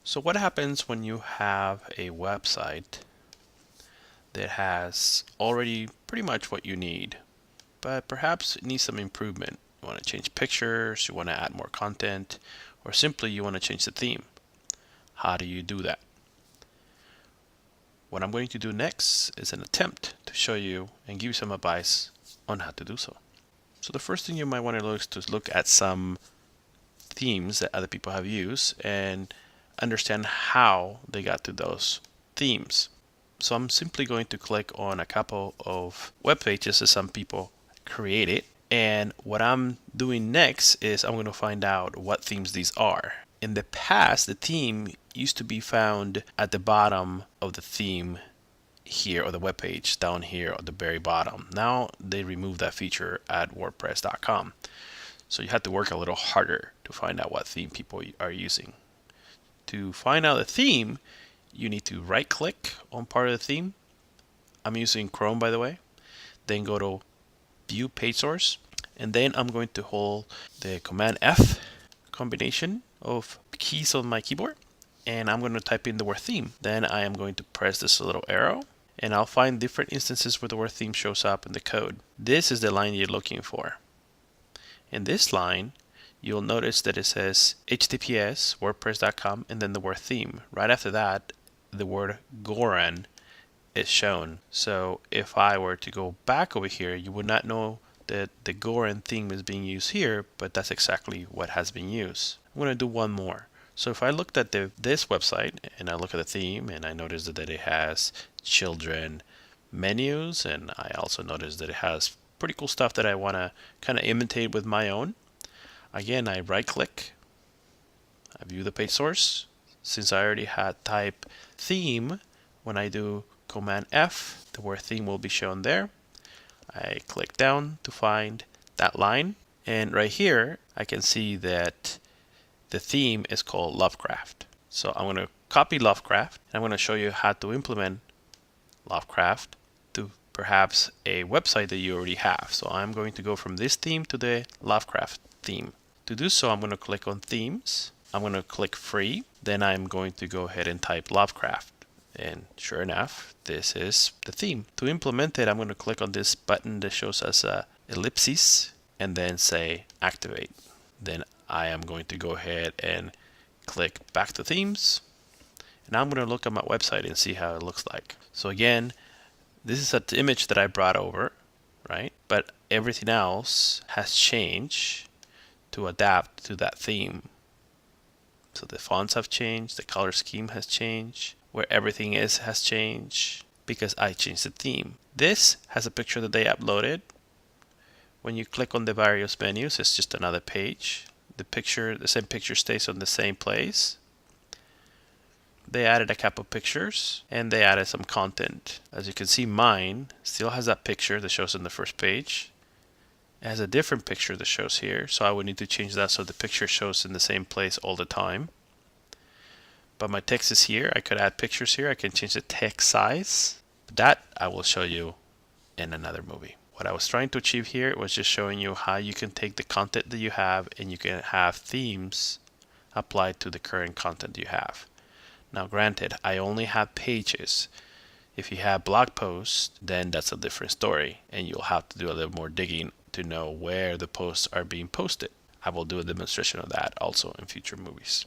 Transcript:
So what happens when you have a website that has already pretty much what you need, but perhaps it needs some improvement? You want to change pictures, you want to add more content, or simply you want to change the theme. How do you do that? What I'm going to do next is an attempt to show you and give you some advice on how to do so. So the first thing you might want to do is to look at some themes that other people have used and understand how they got to those themes. So I'm simply going to click on a couple of web pages that some people created, and what I'm doing next is I'm going to find out what themes these are. In the past, the theme used to be found at the bottom of the theme here, or the web page down here at the very bottom. Now they removed that feature at WordPress.com. So you have to work a little harder to find out what theme people are using. To find out a theme, you need to right click on part of the theme. I'm using Chrome, by the way. Then go to View Page Source, and then I'm going to hold the Command F combination of keys on my keyboard, and I'm going to type in the word theme. Then I am going to press this little arrow, and I'll find different instances where the word theme shows up in the code. This is the line you're looking for. In this line, you'll notice that it says HTTPS, WordPress.com, and then the word theme. Right after that, the word Goran is shown. So if I were to go back over here, you would not know that the Goran theme is being used here, but that's exactly what has been used. I'm going to do one more. So if I looked at this website and I look at the theme, and I notice that it has children menus, and I also notice that it has pretty cool stuff that I want to kind of imitate with my own. Again, I right click, I view the page source. Since I already had type theme, when I do Command F, the word theme will be shown there. I click down to find that line, and right here I can see that the theme is called Lovecraft. So I'm going to copy Lovecraft, and I'm going to show you how to implement Lovecraft to perhaps a website that you already have. So I'm going to go from this theme to the Lovecraft theme. To do so, I'm going to click on Themes. I'm going to click Free. Then I'm going to go ahead and type Lovecraft. And sure enough, this is the theme. To implement it, I'm going to click on this button that shows us a ellipsis and then say Activate. Then I am going to go ahead and click Back to Themes. And I'm going to look at my website and see how it looks like. So again, this is an image that I brought over, right? But everything else has changed to adapt to that theme. So the fonts have changed, the color scheme has changed, where everything is has changed because I changed the theme. This has a picture that they uploaded. When you click on the various menus, it's just another page. The same picture stays on the same place. They added a couple pictures and they added some content. As you can see, mine still has that picture that shows on the first page. It has a different picture that shows here, so I would need to change that so the picture shows in the same place all the time. But my text is here. I could add pictures here. I can change the text size. That I will show you in another movie. What I was trying to achieve here was just showing you how you can take the content that you have and you can have themes applied to the current content you have. Now granted, I only have pages. If you have blog posts, then that's a different story, and you'll have to do a little more digging to know where the posts are being posted. I will do a demonstration of that also in future movies.